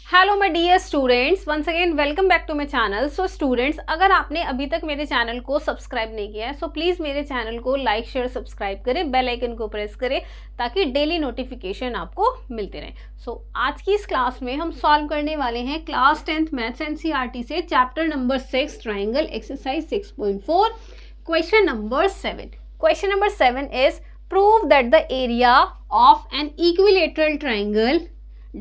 Hello my dear students, once again welcome back to my channel. So students, अगर आपने अभी तक मेरे चैनल को सब्सक्राइब नहीं किया है सो प्लीज़ मेरे चैनल को लाइक शेयर सब्सक्राइब करें, बेल आइकन को प्रेस करें ताकि डेली नोटिफिकेशन आपको मिलते रहें। सो आज की इस क्लास में हम सॉल्व करने वाले हैं क्लास 10th मैथ्स एनसीईआरटी से chapter number 6 triangle exercise 6.4 question number 7। Question number 7 is prove that the area of an equilateral triangle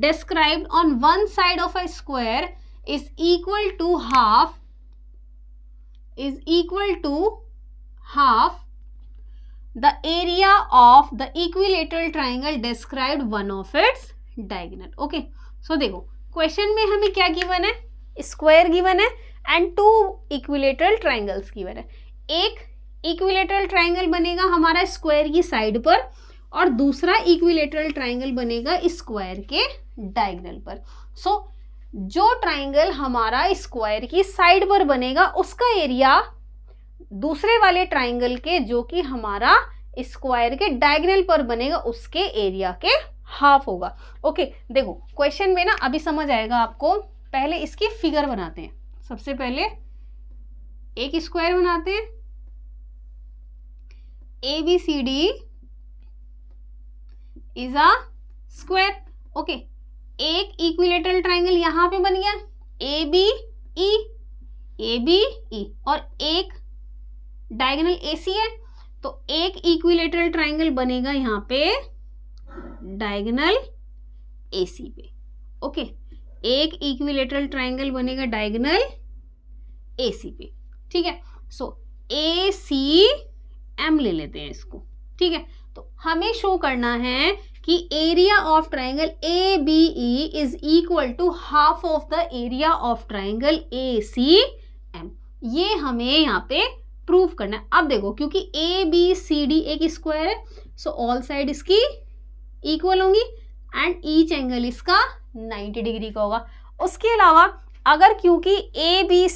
described on one side of a square is equal to half the area of the equilateral triangle described one of its diagonal। Okay, so देखो question में हमें क्या given है, square given है and two equilateral triangles given है। एक equilateral triangle बनेगा हमारा स्क्वायर की साइड पर और दूसरा इक्विलेटरल ट्राइंगल बनेगा स्क्वायर के डायगोनल पर। सो जो ट्राइंगल हमारा स्क्वायर की साइड पर बनेगा उसका एरिया दूसरे वाले ट्राइंगल के जो कि हमारा स्क्वायर के डायगोनल पर बनेगा उसके एरिया के हाफ होगा। ओके, देखो क्वेश्चन में ना अभी समझ आएगा आपको। पहले इसकी फिगर बनाते हैं। सबसे पहले एक स्क्वायर बनाते हैं, ABCD is a square. Okay, एक इक्विलेटरल ट्राइंगल यहां पे बन गया ABE और एक डायगोनल AC है, तो एक इक्विलेटरल ट्राइंगल बनेगा यहां पे डायगोनल AC पे। ओके, एक इक्विलेटरल ट्राइंगल बनेगा डायगोनल AC पे। ठीक है, सो ACM ले लेते हैं इसको। ठीक है, तो हमें शो करना है कि area of triangle ABE is equal to half of the area of triangle ACM। ये हमें यहाँ पे प्रूव करना है। अब देखो क्योंकि ABCD एक स्क्वायर है सो ऑल साइड इसकी इक्वल होंगी एंड ईच एंगल इसका 90 डिग्री का होगा। उसके अलावा अगर क्योंकि ABE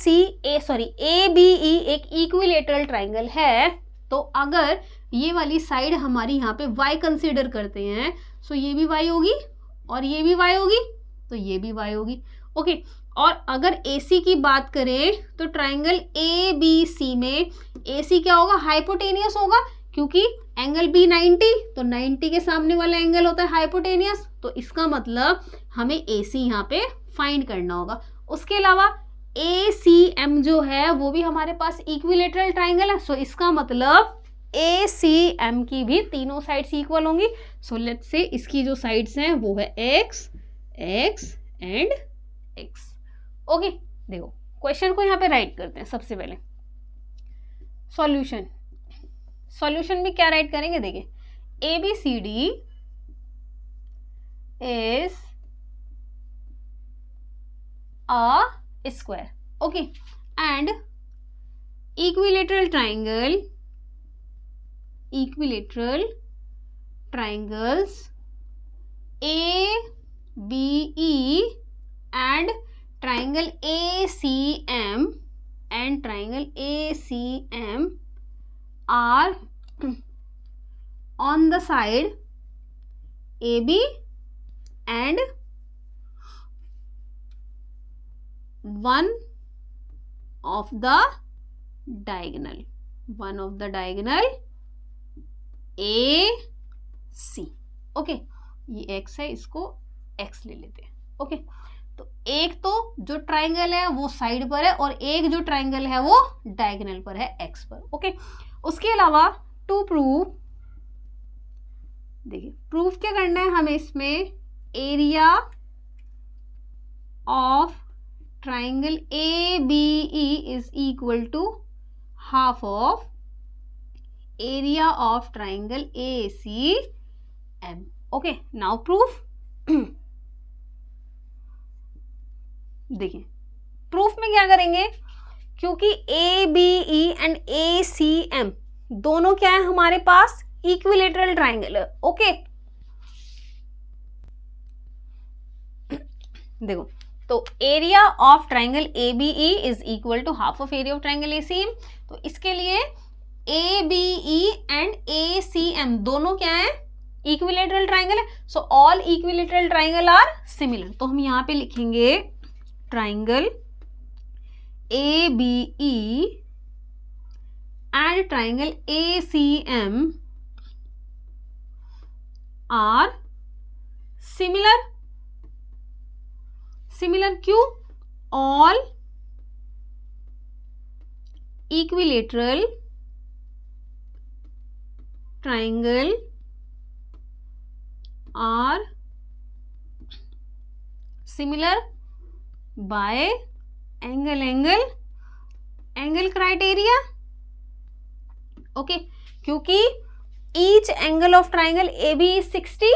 एक इक्विलेटरल ट्राइंगल है तो अगर ये वाली साइड हमारी यहाँ पे y कंसीडर करते हैं सो ये भी y होगी और ये भी y होगी तो ये भी y होगी। ओके, और अगर AC की बात करें तो ट्राइंगल ABC में AC क्या होगा, हाइपोटेनियस होगा क्योंकि एंगल B 90 तो 90 के सामने वाला एंगल होता है हाइपोटेनियस, तो इसका मतलब हमें AC यहाँ पे फाइंड करना होगा। उसके अलावा ACM जो है वो भी हमारे पास इक्विलेटरल ट्राइंगल है, सो इसका मतलब ACM की भी तीनों साइड्स इक्वल होंगी। सो लेट्स से इसकी जो साइड्स हैं वो है X, X and X। Okay, देखो क्वेश्चन को यहाँ पे राइट करते हैं। सबसे पहले सॉल्यूशन में क्या राइट करेंगे, देखिए ABCD is a square. Okay, and equilateral triangles ABE and triangle ACM are on the side AB and one of the diagonal AC। Okay, ये x है, इसको x ले लेते हैं। ओके, तो एक तो जो ट्राइंगल है वो साइड पर है और एक जो ट्राइंगल है वो डायगोनल पर है x पर। ओके, उसके अलावा टू प्रूव, देखिए प्रूफ क्या करना है हमें इसमें, area of triangle ABE is equal to half of area of triangle ACM। Okay, now proof. देखिए प्रूफ में क्या करेंगे, क्योंकि ABE एंड ACM दोनों क्या है हमारे पास इक्विलेटरल ट्राइंगल है। ओके, देखो तो area of triangle ABE is equal to half of area of triangle ACM। तो इसके लिए ABE एंड ACM दोनों क्या है, इक्विलेटरल ट्राइंगल है, so all equilateral triangle are similar. तो हम यहाँ पे लिखेंगे triangle ABE and triangle ACM are similar। Similar क्यों? All equilateral triangle are similar by angle criteria. Okay, क्योंकि each angle of triangle AB is 60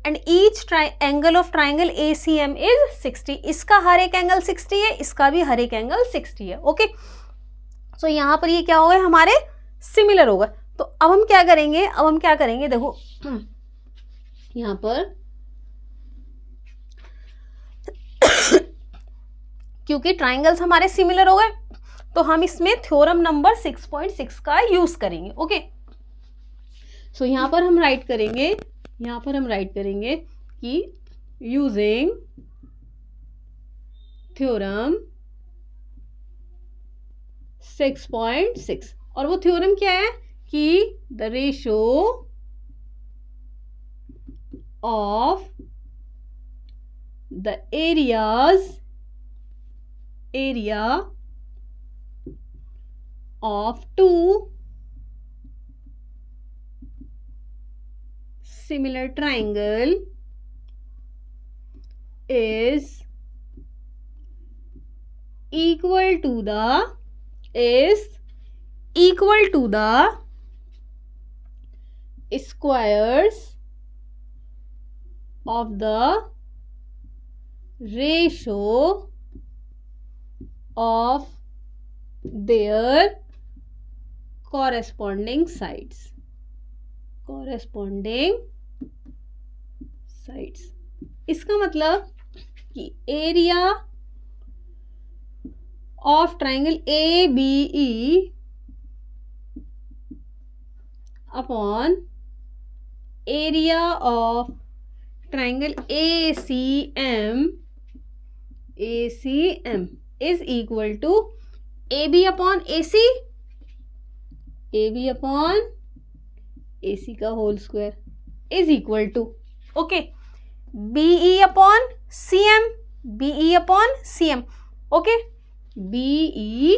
and each angle of triangle ACM is 60। इसका हर एक angle 60 है, इसका भी हर एक angle 60 है। Okay, सो यहाँ पर ये क्या हो गए हमारे सिमिलर हो गए। तो अब हम क्या करेंगे, देखो यहाँ पर क्योंकि ट्राइंगल्स हमारे सिमिलर हो गए तो हम इसमें थ्योरम नंबर 6.6 का यूज करेंगे। ओके, सो यहाँ पर हम राइट करेंगे कि यूजिंग थ्योरम 6.6, और वो थ्योरम क्या है कि the ratio of the area of two similar triangle is equal to the squares of the ratio of their corresponding sides। इसका मतलब कि area of triangle ABE upon area of triangle ACM is equal to AB upon AC का whole square is equal to okay BE upon CM okay BE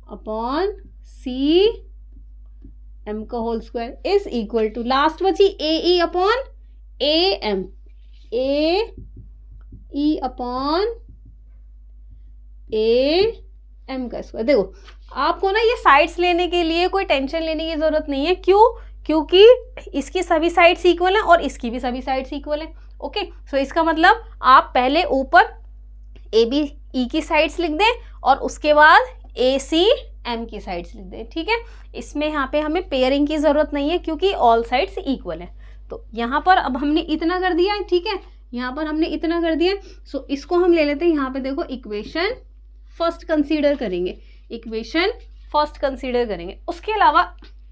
upon CM का whole square is equal to last बची AE upon AM AE upon AM का स्क्वायर। देखो आपको ना ये sides लेने के लिए कोई टेंशन लेने की जरूरत नहीं है। क्यों? क्योंकि इसकी सभी साइड्स इक्वल हैं और इसकी भी सभी साइड्स इक्वल हैं। ओके, सो इसका मतलब आप पहले ऊपर ABE की साइड्स लिख दें और उसके बाद ACM की साइड्स लिख दें। ठीक है, इसमें यहाँ पे हमें पेयरिंग की जरूरत नहीं है क्योंकि ऑल साइड्स इक्वल हैं। तो यहाँ पर अब हमने इतना कर दिया है। ठीक है, यहाँ पर हमने इतना कर दिया। सो इसको हम ले लेते हैं। यहाँ पे देखो इक्वेशन फर्स्ट कंसीडर करेंगे। उसके अलावा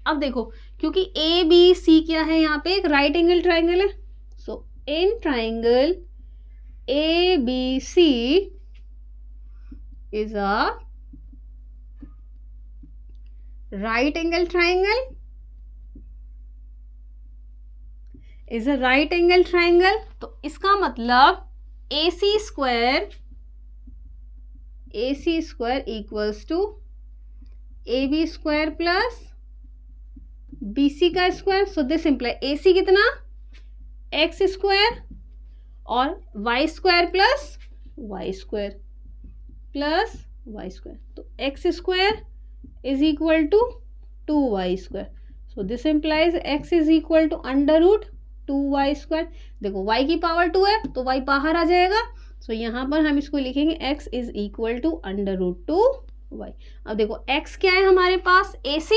अब देखो क्योंकि ABC क्या है, यहाँ पे एक राइट एंगल ट्राइंगल है। So in triangle ABC is a right angle triangle तो इसका मतलब AC square equals to AB square plus BC का square. So this imply AC कितना x स्क्वायर और y square plus y square तो x square is equal to 2y square. So this implies x is equal to under root 2y square. देखो y की power 2 है तो y बाहर आ जाएगा। सो यहाँ पर हम इसको लिखेंगे x is equal to under root 2y। अब देखो x क्या है हमारे पास AC,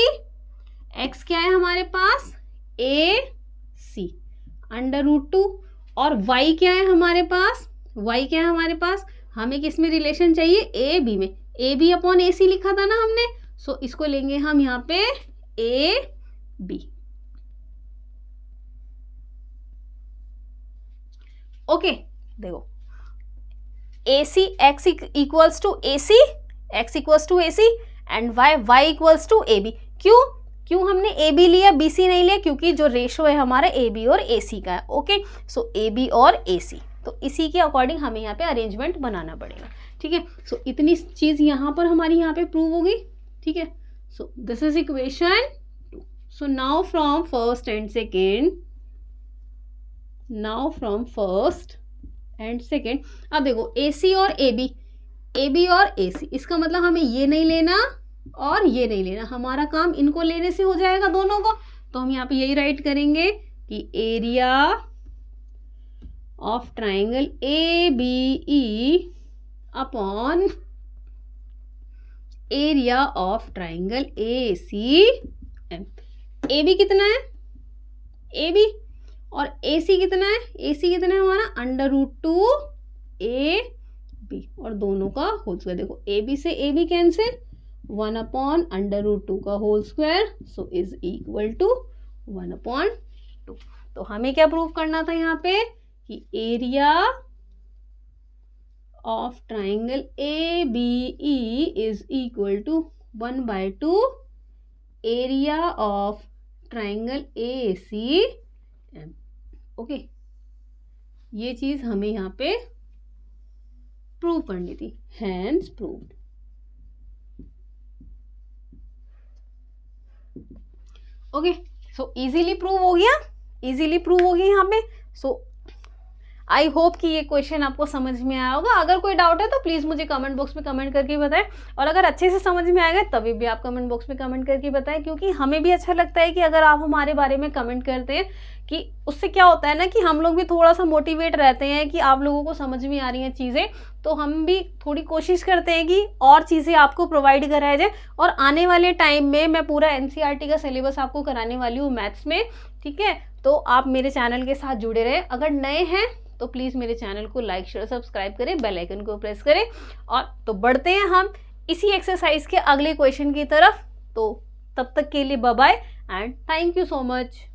x क्या है हमारे पास AC अंडर रूट 2 और y क्या है हमारे पास, हमें किस में रिलेशन चाहिए AB में, AB अपॉन AC लिखा था ना हमने। सो इसको लेंगे हम यहाँ पे AB। ओके देखो AC x equals to AC, x equals to AC and y equals to AB। क्यों हमने AB लिया, BC नहीं लिया? क्योंकि जो रेशो है हमारा AB और AC का है। ओके सो AB और AC, तो इसी के अकॉर्डिंग हमें यहाँ पे अरेंजमेंट बनाना पड़ेगा। ठीक है, सो इतनी चीज़ यहाँ पर हमारी यहाँ पे प्रूव होगी। ठीक है, so this is equation 2। So now from first and second, अब देखो AC और AB और AC, इसका मतलब हमें ये नहीं लेना और ये नहीं लेना, हमारा काम इनको लेने से हो जाएगा दोनों को। तो हम यहाँ पे यही राइट करेंगे कि area of triangle ABE upon area of triangle ACM। AB कितना है? AB और AC कितना है? AC कितना है हमारा? √2AB और दोनों का होल स्क्वायर। देखो AB से AB कैंसिल, 1/√2 का whole square, so is equal to 1/2। तो हमें क्या प्रूव करना था यहाँ पे कि area of triangle ABE is equal to 1/2 area of triangle ACM। Okay, ये चीज हमें यहाँ पे प्रूव करनी थी, hence proved. Okay so easily prove हो गया, यहाँ पे। सो आई होप कि ये क्वेश्चन आपको समझ में आया होगा। अगर कोई डाउट है तो प्लीज़ मुझे कमेंट बॉक्स में कमेंट करके बताएं, और अगर अच्छे से समझ में आएगा तभी भी आप कमेंट बॉक्स में कमेंट करके बताएं, क्योंकि हमें भी अच्छा लगता है कि अगर आप हमारे बारे में कमेंट करते हैं, कि उससे क्या होता है ना कि हम लोग भी थोड़ा सा मोटिवेट रहते हैं कि आप लोगों को समझ में आ रही हैं चीज़ें, तो हम भी थोड़ी कोशिश करते हैं कि और चीज़ें आपको प्रोवाइड कराया जाए। और आने वाले टाइम में मैं पूरा NCERT का सिलेबस आपको कराने वाली हूँ मैथ्स में। ठीक है, तो आप मेरे चैनल के साथ जुड़े रहें। अगर नए हैं तो प्लीज़ मेरे चैनल को लाइक शेयर सब्सक्राइब करें, बेल आइकन को प्रेस करें। और तो बढ़ते हैं हम इसी एक्सरसाइज के अगले क्वेश्चन की तरफ। तो तब तक के लिए bye bye and thank you so much.